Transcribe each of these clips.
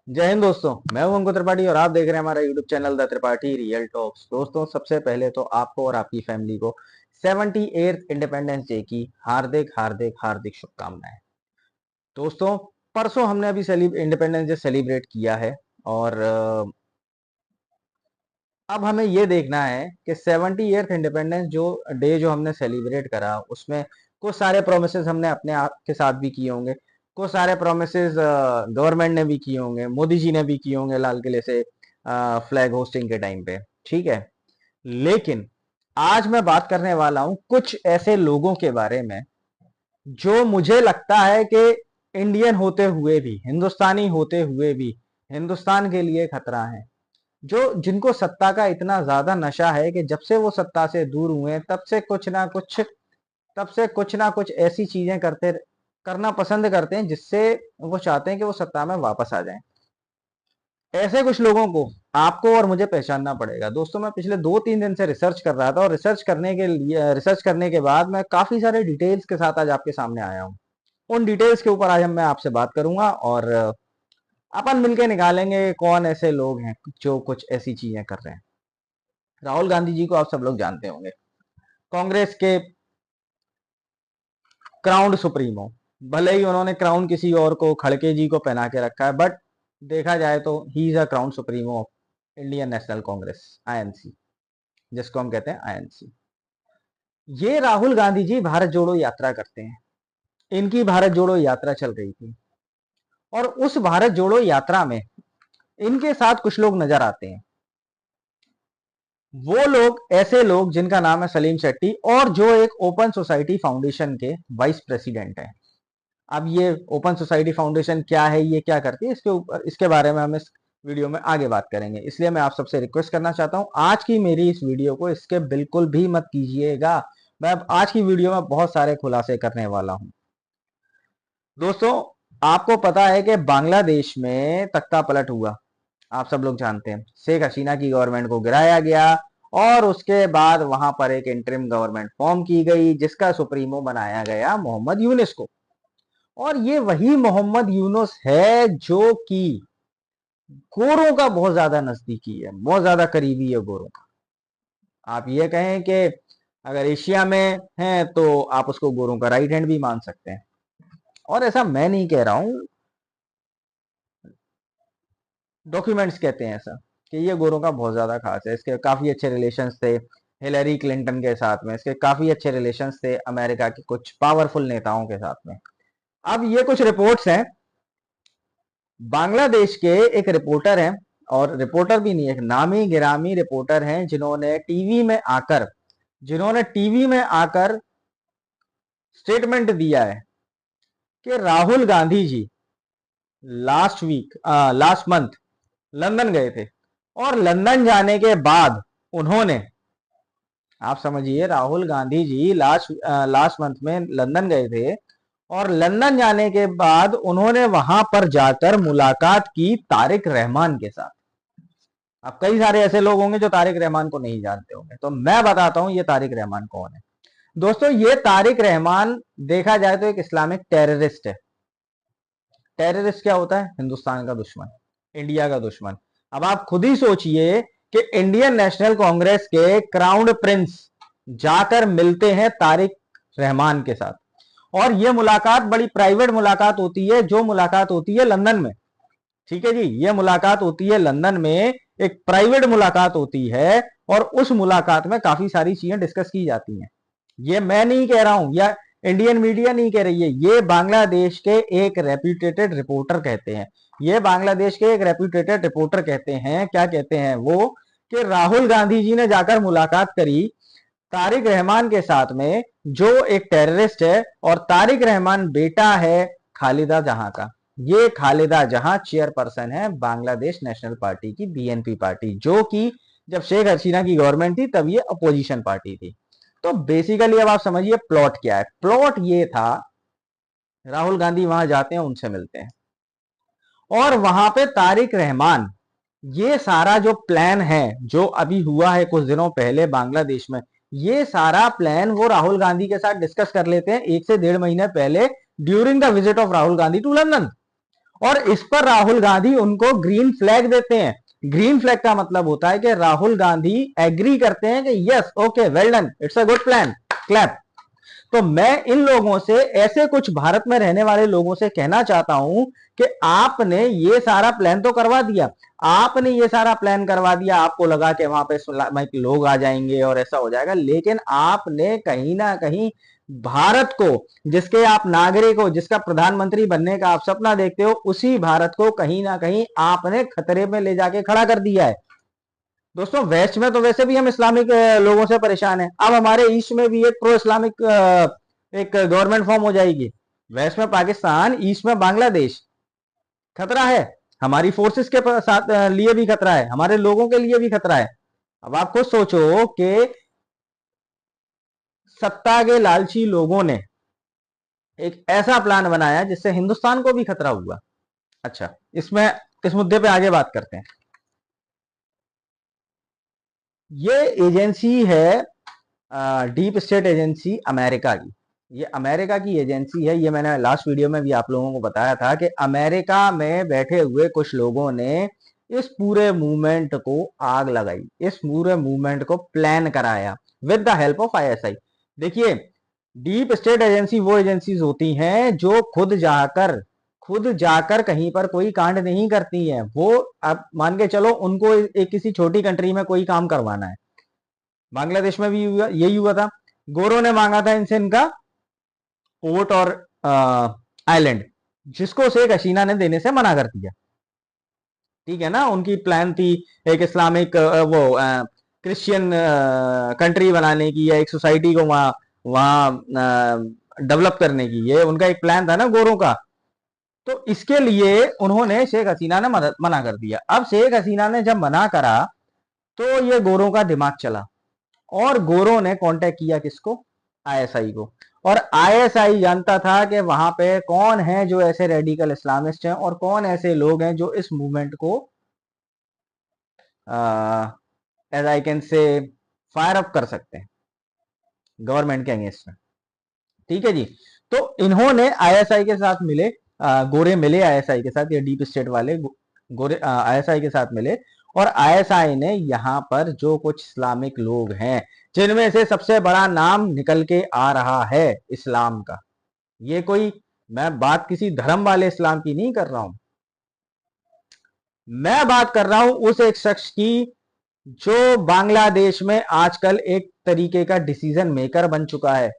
जय हिंद दोस्तों। मैं हूं अंकुर त्रिपाठी और आप देख रहे हैं हमारा YouTube channel the Tripathi real talks. दोस्तों, सबसे पहले तो आपको और आपकी फैमिली को 78th इंडिपेंडेंस डे की हार्दिक हार्दिक हार्दिक शुभकामनाएं। दोस्तों, परसों हमने अभी इंडिपेंडेंस डे सेलिब्रेट किया है और अब हमें ये देखना है कि 78th इंडिपेंडेंस जो डे जो हमने सेलिब्रेट करा उसमें कुछ सारे प्रोमिसेस हमने अपने आप के साथ भी किए होंगे, कुछ सारे प्रोमिसेस गवर्नमेंट ने भी किए होंगे, मोदी जी ने भी किए होंगे लाल किले से फ्लैग होस्टिंग के टाइम पे। ठीक है, लेकिन आज मैं बात करने वाला हूं कुछ ऐसे लोगों के बारे में जो मुझे लगता है कि इंडियन होते हुए भी, हिंदुस्तानी होते हुए भी हिंदुस्तान के लिए खतरा है। जो जिनको सत्ता का इतना ज्यादा नशा है कि जब से वो सत्ता से दूर हुए तब से कुछ ना कुछ ऐसी चीजें करना पसंद करते हैं जिससे वो चाहते हैं कि वो सत्ता में वापस आ जाएं। ऐसे कुछ लोगों को आपको और मुझे पहचानना पड़ेगा। दोस्तों, मैं पिछले 2-3 दिन से रिसर्च कर रहा था और रिसर्च करने के बाद मैं काफी सारे डिटेल्स के साथ आज आपके सामने आया हूं। उन डिटेल्स के ऊपर आज मैं आपसे बात करूंगा और अपन मिलके निकालेंगे कौन ऐसे लोग हैं जो कुछ ऐसी चीजें कर रहे हैं। राहुल गांधी जी को आप सब लोग जानते होंगे, कांग्रेस के क्राउन सुप्रीमो। भले ही उन्होंने क्राउन किसी और को, खड़के जी को पहना के रखा है, बट देखा जाए तो he is a crown supremo of Indian national Congress, INC, जिसको हम कहते हैं आईएनसी। ये राहुल गांधी जी भारत जोड़ो यात्रा करते हैं। इनकी भारत जोड़ो यात्रा चल रही थी और उस भारत जोड़ो यात्रा में इनके साथ कुछ लोग नजर आते हैं। वो लोग, ऐसे लोग जिनका नाम है सलीम शेट्टी और जो एक ओपन सोसाइटी फाउंडेशन के वाइस प्रेसिडेंट है। अब ये ओपन सोसाइटी फाउंडेशन क्या है, ये क्या करती है, इसके बारे में हम इस वीडियो में आगे बात करेंगे। इसलिए मैं आप सबसे रिक्वेस्ट करना चाहता हूं, आज की मेरी इस वीडियो को इसके बिल्कुल भी मत कीजिएगा। मैं अब आज की वीडियो में बहुत सारे खुलासे करने वाला हूं। दोस्तों, आपको पता है कि बांग्लादेश में तख्ता पलट हुआ। आप सब लोग जानते हैं, शेख हसीना की गवर्नमेंट को गिराया गया और उसके बाद वहां पर एक इंटरिम गवर्नमेंट फॉर्म की गई जिसका सुप्रीमो बनाया गया मोहम्मद यूनिस को। और ये वही मोहम्मद यूनुस है जो कि गोरों का बहुत ज्यादा नजदीकी है, बहुत ज्यादा करीबी है गोरों का। आप ये कहें कि अगर एशिया में है तो आप उसको गोरों का राइट हैंड भी मान सकते हैं। और ऐसा मैं नहीं कह रहा हूं, डॉक्यूमेंट्स कहते हैं ऐसा, कि ये गोरों का बहुत ज्यादा खास है। इसके काफी अच्छे रिलेशंस थे हिलरी क्लिंटन के साथ में, इसके काफी अच्छे रिलेशंस थे अमेरिका के कुछ पावरफुल नेताओं के साथ में। अब ये कुछ रिपोर्ट्स हैं, बांग्लादेश के एक रिपोर्टर हैं, और रिपोर्टर भी नहीं, एक नामी गिरामी रिपोर्टर हैं जिन्होंने टीवी में आकर स्टेटमेंट दिया है कि Rahul Gandhi ji last month London गए थे और लंदन जाने के बाद उन्होंने, आप समझिए, राहुल गांधी जी लास्ट मंथ में लंदन गए थे और लंदन जाने के बाद उन्होंने वहां पर जाकर मुलाकात की तारिक रहमान के साथ। अब कई सारे ऐसे लोग होंगे जो तारिक रहमान को नहीं जानते होंगे, तो मैं बताता हूं ये तारिक रहमान कौन है। दोस्तों, ये तारिक रहमान देखा जाए तो एक इस्लामिक टेररिस्ट है। टेररिस्ट क्या होता है? हिंदुस्तान का दुश्मन, इंडिया का दुश्मन। अब आप खुद ही सोचिए कि इंडियन नेशनल कांग्रेस के क्राउन प्रिंस जाकर मिलते हैं तारिक रहमान के साथ और यह मुलाकात बड़ी प्राइवेट मुलाकात होती है, जो मुलाकात होती है लंदन में। ठीक है जी, यह मुलाकात होती है लंदन में, एक प्राइवेट मुलाकात होती है और उस मुलाकात में काफी सारी चीजें डिस्कस की जाती हैं। ये मैं नहीं कह रहा हूं या इंडियन मीडिया नहीं कह रही है, ये बांग्लादेश के एक रेप्यूटेटेड रिपोर्टर कहते हैं। ये बांग्लादेश के एक रेप्यूटेटेड रिपोर्टर कहते हैं, क्या कहते हैं वो, कि राहुल गांधी जी ने जाकर मुलाकात करी तारिक रहमान के साथ में, जो एक टेररिस्ट है, और तारिक रहमान बेटा है खालिदा जहां का। ये खालिदा जहां चेयरपर्सन है बांग्लादेश नेशनल पार्टी की, बीएनपी पार्टी, जो कि जब शेख हसीना की गवर्नमेंट थी तब ये अपोजिशन पार्टी थी। तो बेसिकली अब आप समझिए प्लॉट क्या है। प्लॉट ये था, राहुल गांधी वहां जाते हैं, उनसे मिलते हैं और वहां पे तारिक रहमान, ये सारा जो प्लान है जो अभी हुआ है कुछ दिनों पहले बांग्लादेश में, ये सारा प्लान वो राहुल गांधी के साथ डिस्कस कर लेते हैं 1 से 1.5 महीने पहले, during the visit of Rahul Gandhi to London. और इस पर राहुल गांधी उनको ग्रीन फ्लैग देते हैं। ग्रीन फ्लैग का मतलब होता है कि राहुल गांधी एग्री करते हैं कि yes okay well done, it's a good plan, clap. तो मैं इन लोगों से, ऐसे कुछ भारत में रहने वाले लोगों से कहना चाहता हूं कि आपने ये सारा प्लान तो करवा दिया, आपने ये सारा प्लान करवा दिया, आपको लगा कि वहां पे लोग आ जाएंगे और ऐसा हो जाएगा, लेकिन आपने कहीं ना कहीं भारत को, जिसके आप नागरिक हो, जिसका प्रधानमंत्री बनने का आप सपना देखते हो, उसी भारत को कहीं ना कहीं आपने खतरे में ले जाके खड़ा कर दिया है। दोस्तों वेस्ट में तो वैसे भी हम इस्लामिक लोगों से परेशान हैं, अब हमारे ईस्ट में भी एक प्रो इस्लामिक एक गवर्नमेंट फॉर्म हो जाएगी। वेस्ट में पाकिस्तान, ईस्ट में बांग्लादेश, खतरा है। हमारी फोर्सेस के साथ लिए भी खतरा है, हमारे लोगों के लिए भी खतरा है। अब आप खुद सोचो कि सत्ता के लालची लोगों ने एक ऐसा प्लान बनाया जिससे हिंदुस्तान को भी खतरा हुआ। अच्छा, इसमें इस मुद्दे पे आगे बात करते हैं। ये एजेंसी है डीप स्टेट एजेंसी अमेरिका की। ये अमेरिका की एजेंसी है। ये मैंने लास्ट वीडियो में भी आप लोगों को बताया था कि अमेरिका में बैठे हुए कुछ लोगों ने इस पूरे मूवमेंट को आग लगाई, इस पूरे मूवमेंट को प्लान कराया with the help of ISI. देखिए, डीप स्टेट एजेंसी वो एजेंसीज होती हैं जो खुद जाकर कहीं पर कोई कांड नहीं करती हैं। वो, आप मान के चलो, उनको एक किसी छोटी कंट्री में कोई काम करवाना है। बांग्लादेश में भी यही हुआ था। गोरों ने मांगा था इनसे इनका पोर्ट और आइलैंड, जिसको शेख हसीना ने देने से मना कर दिया। ठीक है ना, उनकी प्लान थी एक इस्लामिक वो क्रिश्चियन कंट्री बनाने की, या एक सोसाइटी को वहां वहां डेवलप करने की। ये उनका एक प्लान था ना गोरों का। तो इसके लिए उन्होंने, शेख हसीना ने मना कर दिया। अब शेख हसीना ने जब मना करा तो ये गोरों का दिमाग चला और गोरों ने कांटेक्ट किया किसको? आईएसआई को। और आईएसआई जानता था कि वहां पे कौन है जो ऐसे रेडिकल इस्लामिस्ट हैं और कौन ऐसे लोग हैं जो इस मूवमेंट को as I can say fire up कर सकते हैं गवर्नमेंट के अगेंस्ट में। ठीक है जी। तो इन्होंने आईएसआई के साथ मिले, गोरे मिले आईएसआई के साथ, ये डीप स्टेट वाले गोरे आईएसआई के साथ मिले। और आईएसआई ने यहाँ पर जो कुछ इस्लामिक लोग हैं, जिनमें से सबसे बड़ा नाम निकल के आ रहा है इस्लाम का, ये कोई, मैं बात किसी धर्म वाले इस्लाम की नहीं कर रहा हूं, मैं बात कर रहा हूं उस एक शख्स की जो बांग्लादेश में आजकल एक तरीके का डिसीजन मेकर बन चुका है,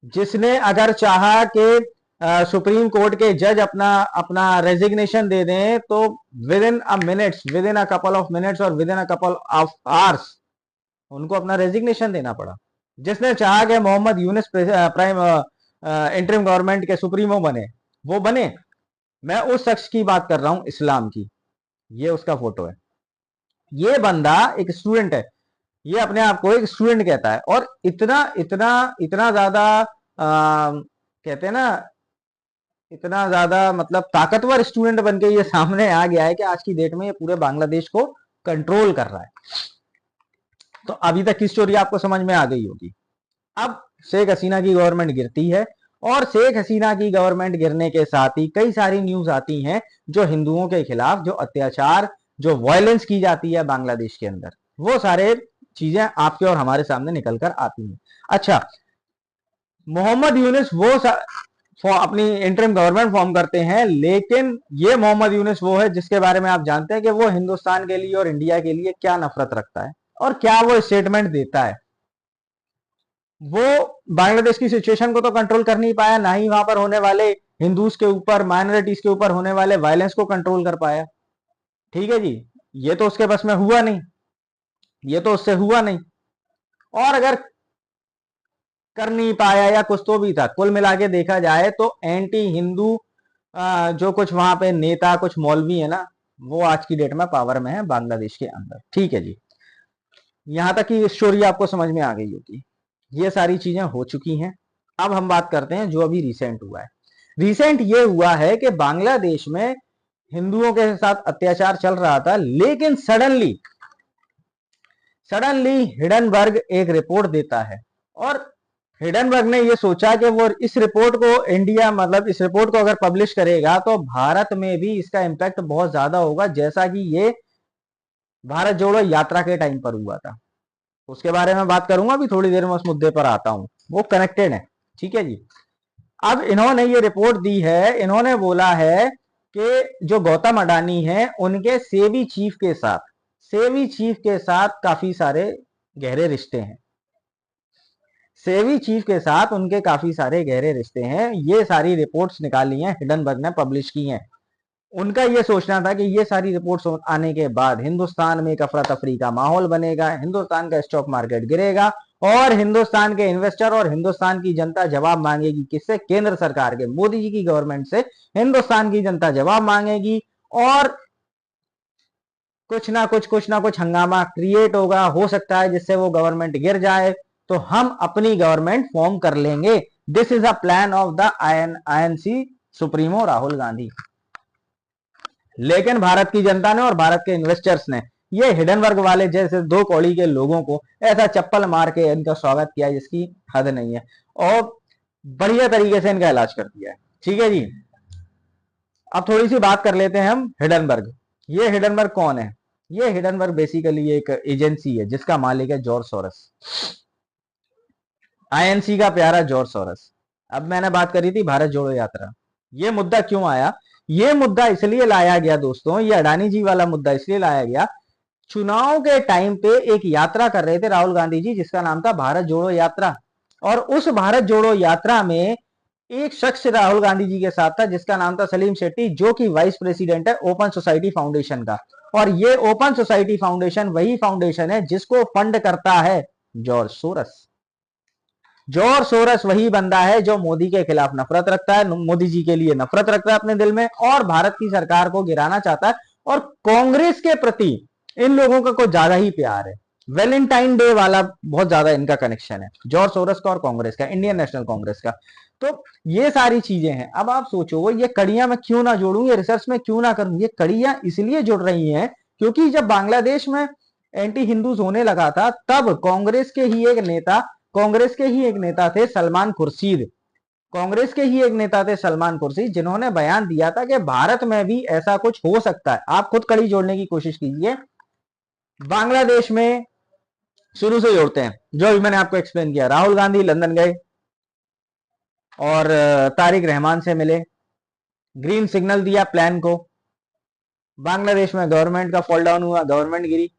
जिसने अगर चाहा कि सुप्रीम कोर्ट के जज अपना अपना रेजिग्नेशन दे दें तो within a minutes, within a couple of minutes और within a couple of hours उनको अपना रेजिग्नेशन देना पड़ा। जिसने चाहा कि Muhammad Yunus prime interim government के सुप्रीमो बने, वो बने। मैं उस शख्स की बात कर रहा हूं, इस्लाम की। ये उसका फोटो है। ये बंदा एक स्टूडेंट है, ये अपने आप को एक स्टूडेंट कहता है, और इतना इतना इतना ज्यादा कहते हैं ना, इतना ज्यादा मतलब ताकतवर स्टूडेंट बन के ये सामने आ गया है कि आज की डेट में ये पूरे बांग्लादेश को कंट्रोल कर रहा है। तो अभी तक की स्टोरी आपको समझ में आ गई होगी। अब शेख हसीना की गवर्नमेंट गिरती है, और शेख हसीना की गवर्नमेंट गिरने के साथ ही कई सारी न्यूज आती हैं जो हिंदुओं के खिलाफ, जो अत्याचार, जो वायलेंस की जाती है बांग्लादेश के अंदर, वो सारे चीजें आपके और हमारे सामने निकल कर आती हैं। अच्छा, मोहम्मद यूनिस वो अपनी इंटरिम गवर्नमेंट फॉर्म करते हैं, लेकिन ये मोहम्मद यूनिस वो है जिसके बारे में आप जानते हैं कि वो हिंदुस्तान के लिए और इंडिया के लिए क्या नफरत रखता है और क्या वो स्टेटमेंट देता है। वो बांग्लादेश की सिचुएशन को तो कंट्रोल कर नहीं पाया, ना ही वहां पर होने वाले हिंदूज के ऊपर, माइनॉरिटीज के ऊपर होने वाले वायलेंस को कंट्रोल कर पाया। ठीक है जी, ये तो उसके बस में हुआ नहीं, ये तो उससे हुआ नहीं। और अगर कर नहीं पाया या कुछ तो भी था, कुल मिला के देखा जाए तो एंटी हिंदू जो कुछ वहां पे नेता, कुछ मौलवी है ना, वो आज की डेट में पावर में है बांग्लादेश के अंदर। ठीक है जी, यहां तक की स्टोरी आपको समझ में आ गई होगी। ये सारी चीजें हो चुकी हैं। अब हम बात करते हैं जो अभी रिसेंट हुआ है। रिसेंट ये हुआ है कि बांग्लादेश में हिंदुओं के साथ अत्याचार चल रहा था, लेकिन सडनली सडनली हिडनबर्ग एक रिपोर्ट देता है, और हिडनबर्ग ने ये सोचा कि वो इस रिपोर्ट को इंडिया मतलब इस रिपोर्ट को अगर पब्लिश करेगा तो भारत में भी इसका इम्पैक्ट बहुत ज्यादा होगा, जैसा कि ये भारत जोड़ो यात्रा के टाइम पर हुआ था। उसके बारे में बात करूंगा, अभी थोड़ी देर में उस मुद्दे पर आता हूं, वो कनेक्टेड है। ठीक है जी। अब इन्होंने ये रिपोर्ट दी है, इन्होंने बोला है कि जो गौतम अडानी है उनके सेबी चीफ के साथ काफी सारे गहरे रिश्ते हैं। सेबी चीफ के साथ उनके काफी सारे गहरे रिश्ते हैं। ये सारी रिपोर्ट्स निकाली हैं, हिडनबर्ग ने पब्लिश की हैं। उनका ये सोचना था कि ये सारी रिपोर्ट्स आने के बाद हिंदुस्तान में एक अफरा तफरी का माहौल बनेगा, हिंदुस्तान का स्टॉक मार्केट गिरेगा और हिंदुस्तान के इन्वेस्टर और हिंदुस्तान की जनता जवाब मांगेगी। किससे? केंद्र सरकार के, मोदी जी की गवर्नमेंट से हिंदुस्तान की जनता जवाब मांगेगी और कुछ ना कुछ हंगामा क्रिएट होगा, हो सकता है जिससे वो गवर्नमेंट गिर जाए, तो हम अपनी गवर्नमेंट फॉर्म कर लेंगे। This is a plan of the INC supremo Rahul Gandhi. लेकिन भारत की जनता ने और भारत के इन्वेस्टर्स ने ये हिडनबर्ग वाले जैसे दो कौड़ी के लोगों को ऐसा चप्पल मार के इनका स्वागत किया जिसकी हद नहीं है, और बढ़िया तरीके से इनका इलाज कर दिया है। ठीक है जी। अब थोड़ी सी बात कर लेते हैं हम हिडनबर्ग। ये हिडनबर्ग कौन है? ये हिडनबर्ग बेसिकली एक एजेंसी है जिसका मालिक है जॉर्ज सोरस, आईएनसी का प्यारा जॉर्ज सोरस। अब मैंने बात करी थी भारत जोड़ो यात्रा, ये मुद्दा क्यों आया? ये मुद्दा इसलिए लाया गया दोस्तों, ये अडानी जी वाला मुद्दा इसलिए लाया गया, चुनाव के टाइम पे एक यात्रा कर रहे थे राहुल गांधी जी जिसका नाम था भारत जोड़ो यात्रा, और उस भारत जोड़ो यात्रा में एक शख्स राहुल गांधी जी के साथ था जिसका नाम था सलीम शेट्टी, जो कि वाइस प्रेसिडेंट है ओपन सोसाइटी फाउंडेशन का। और ये ओपन सोसाइटी फाउंडेशन वही फाउंडेशन है जिसको फंड करता है जॉर्ज सोरस। जॉर्ज सोरस वही बंदा है जो मोदी के खिलाफ नफरत रखता है, मोदी जी के लिए नफरत रखता है अपने दिल में, और भारत की सरकार को गिराना चाहता है। और कांग्रेस के प्रति इन लोगों का कुछ ज्यादा ही प्यार है, वैलेंटाइन डे वाला बहुत ज्यादा इनका कनेक्शन है जॉर्ज सोरस का और कांग्रेस का, इंडियन नेशनल कांग्रेस का। तो ये सारी चीजें हैं। अब आप सोचो ये कड़ियां मैं क्यों ना जोड़ूं, ये रिसर्च में क्यों ना करूं? ये कड़ियां इसलिए जुड़ रही हैं क्योंकि जब बांग्लादेश में एंटी हिंदूज होने लगा था तब कांग्रेस के ही एक नेता थे सलमान खुर्शीद, कांग्रेस के ही एक नेता थे सलमान खुर्शीद, जिन्होंने बयान दिया था कि भारत में भी ऐसा कुछ हो सकता है। आप खुद कड़ी जोड़ने की कोशिश कीजिए। बांग्लादेश में शुरू से जोड़ते हैं, जो अभी मैंने आपको एक्सप्लेन किया, राहुल गांधी लंदन गए और तारिक रहमान से मिले, ग्रीन सिग्नल दिया प्लान को, बांग्लादेश में गवर्नमेंट का फॉल डाउन हुआ, गवर्नमेंट गिरी।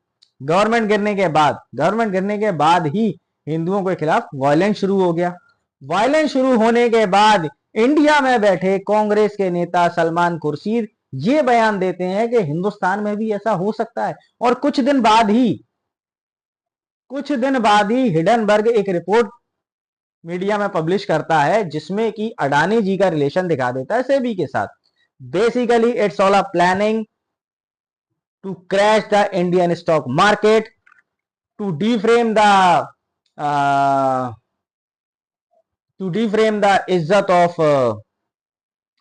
गवर्नमेंट गिरने के बाद ही हिंदुओं के खिलाफ वायलेंस शुरू हो गया। वायलेंस शुरू होने के बाद इंडिया में बैठे कांग्रेस के नेता सलमान खुर्शीद ये बयान देते हैं कि हिंदुस्तान में भी ऐसा हो सकता है। और कुछ दिन बाद ही हिडनबर्ग एक रिपोर्ट मीडिया में पब्लिश करता है जिसमें कि अडानी जी का रिलेशन दिखा देता है सेबी के साथ। Basically it's all a planning to crash the Indian stock market, to deframe the uh, इज्जत ऑफ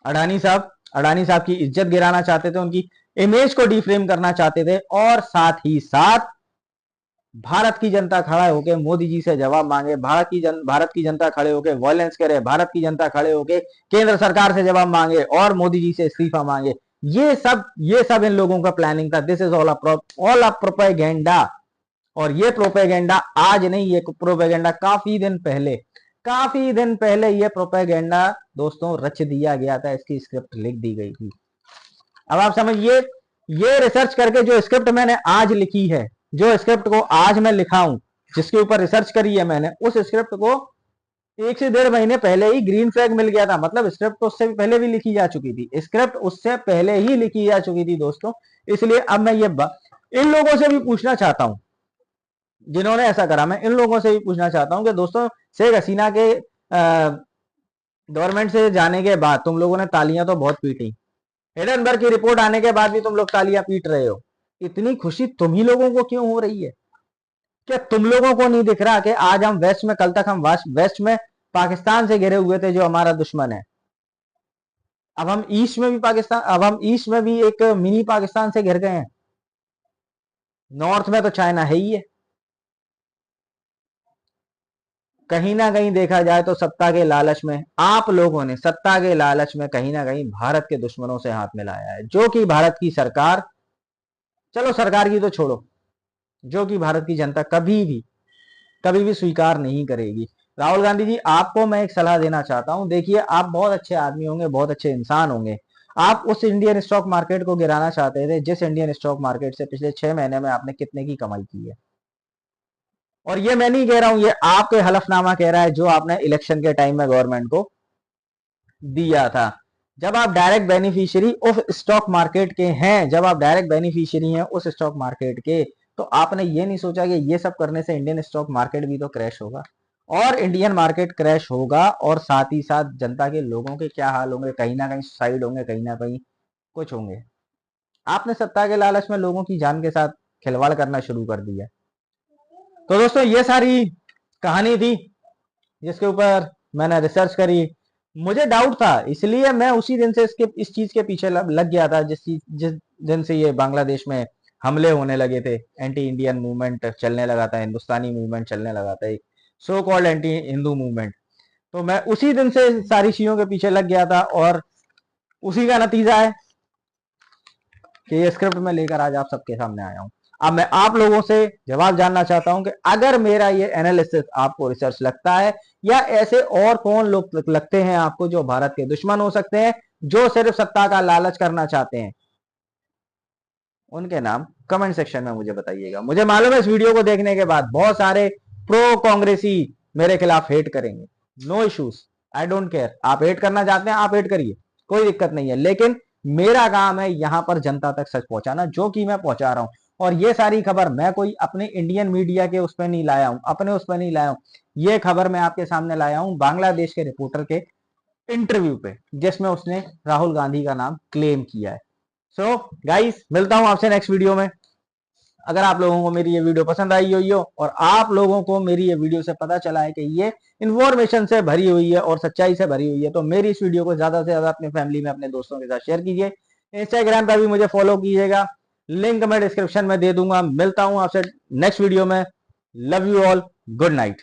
अडानी साहब की इज्जत गिराना चाहते थे, उनकी इमेज को डिफ्रेम करना चाहते थे, और साथ ही साथ भारत की जनता खड़ा होकर मोदी जी से जवाब मांगे, भारत की जनता खड़े होकर वायलेंस करे, भारत की जनता खड़े होकर केंद्र सरकार से जवाब मांगे और मोदी जी से इस्तीफा मांगे। ये सब इन लोगों का प्लानिंग था। This is all a propaganda. और ये प्रोपेगेंडा आज नहीं, ये प्रोपेगेंडा काफी दिन पहले ये प्रोपेगेंडा दोस्तों रच दिया गया था, इसकी स्क्रिप्ट लिख दी गई थी। अब आप समझिए, ये रिसर्च करके जो स्क्रिप्ट मैंने आज लिखी है, जो स्क्रिप्ट को आज मैं लिखा हूं, जिसके ऊपर रिसर्च करी है मैंने, उस स्क्रिप्ट को 1 से 1.5 महीने पहले ही ग्रीन फ्लैग मिल गया था। मतलब स्क्रिप्ट तो उससे पहले भी लिखी जा चुकी थी, स्क्रिप्ट उससे पहले ही लिखी जा चुकी थी दोस्तों। इसलिए अब मैं ये इन लोगों से भी पूछना चाहता हूं जिन्होंने ऐसा करा, मैं इन लोगों से भी पूछना चाहता हूं कि दोस्तों शेख हसीना के गवर्नमेंट से जाने के बाद तुम लोगों ने तालियां तो बहुत पीटी, हिडनबर्ग की रिपोर्ट आने के बाद भी तुम लोग तालियां पीट रहे हो, इतनी खुशी तुम ही लोगों को क्यों हो रही है? क्या तुम लोगों को नहीं दिख रहा कि आज हम वेस्ट में, कल तक हम वेस्ट में पाकिस्तान से घिरे हुए थे जो हमारा दुश्मन है, अब हम ईस्ट में भी एक मिनी पाकिस्तान से घिर गए हैं। नॉर्थ में तो चाइना है ही है। कहीं ना कहीं देखा जाए तो सत्ता के लालच में आप लोगों ने, सत्ता के लालच में कहीं ना कहीं भारत के दुश्मनों से हाथ मिलाया है, जो कि भारत की सरकार, चलो सरकार की तो छोड़ो, जो कि भारत की जनता कभी भी स्वीकार नहीं करेगी। राहुल गांधी जी, आपको मैं एक सलाह देना चाहता हूं। देखिए, आप बहुत अच्छे आदमी होंगे, बहुत अच्छे इंसान होंगे। आप उस इंडियन स्टॉक मार्केट को गिराना चाहते थे जिस इंडियन स्टॉक मार्केट से पिछले 6 महीने में आपने कितने की कमाई की है। और ये मैं नहीं कह रहा हूं, ये आपके हलफनामा कह रहा है जो आपने इलेक्शन के टाइम में गवर्नमेंट को दिया था। जब आप डायरेक्ट बेनिफिशियरी उस स्टॉक मार्केट के हैं, जब आप डायरेक्ट बेनिफिशियरी हैं उस स्टॉक मार्केट के, तो आपने ये नहीं सोचा कि ये सब करने से इंडियन स्टॉक मार्केट भी तो क्रैश होगा, और इंडियन मार्केट क्रैश होगा, और साथ ही साथ जनता के लोगों के क्या हाल होंगे, कहीं ना कहीं सुसाइड होंगे, कहीं ना कहीं कुछ होंगे। आपने सत्ता के लालच में लोगों की जान के साथ खिलवाड़ करना शुरू कर दिया। तो दोस्तों, ये सारी कहानी थी जिसके ऊपर मैंने रिसर्च करी। मुझे डाउट था, इसलिए मैं उसी दिन से इस चीज के पीछे लग गया था, जिस दिन से ये बांग्लादेश में हमले होने लगे थे, एंटी इंडियन मूवमेंट चलने लगा था, हिंदुस्तानी मूवमेंट चलने लगा था, एक so called anti Hindu movement. तो मैं उसी दिन से सारी चीजों के पीछे लग गया था, और उसी का नतीजा है कि ये स्क्रिप्ट में लेकर आज आप सबके सामने आया हूं। अब मैं आप लोगों से जवाब जानना चाहता हूं कि अगर मेरा ये एनालिसिस आपको रिसर्च लगता है, या ऐसे और कौन लोग लगते हैं आपको जो भारत के दुश्मन हो सकते हैं, जो सिर्फ सत्ता का लालच करना चाहते हैं, उनके नाम कमेंट सेक्शन में मुझे बताइएगा। मुझे मालूम है इस वीडियो को देखने के बाद बहुत सारे प्रो कांग्रेसी मेरे खिलाफ हेट करेंगे। No issues, I don't care. आप हेट करना चाहते हैं, आप हेट करिए, कोई दिक्कत नहीं है, लेकिन मेरा काम है यहां पर जनता तक सच पहुंचाना, जो कि मैं पहुंचा रहा हूं। और ये सारी खबर मैं कोई अपने इंडियन मीडिया के उस पर नहीं लाया हूं, अपने उस पर नहीं लाया हूं। ये खबर मैं आपके सामने लाया हूं बांग्लादेश के रिपोर्टर के इंटरव्यू पे, जिसमें उसने राहुल गांधी का नाम क्लेम किया है। सो गाइस, मिलता हूं आपसे नेक्स्ट वीडियो में। अगर आप लोगों को मेरी ये वीडियो पसंद आई हुई हो, और आप लोगों को मेरी ये वीडियो से पता चला है कि ये इन्फॉर्मेशन से भरी हुई है और सच्चाई से भरी हुई है, तो मेरी इस वीडियो को ज्यादा से ज्यादा अपनी फैमिली में, अपने दोस्तों के साथ शेयर कीजिए। इंस्टाग्राम पर भी मुझे फॉलो कीजिएगा, लिंक मैं डिस्क्रिप्शन में दे दूंगा। मिलता हूं आपसे नेक्स्ट वीडियो में। Love you all, good night.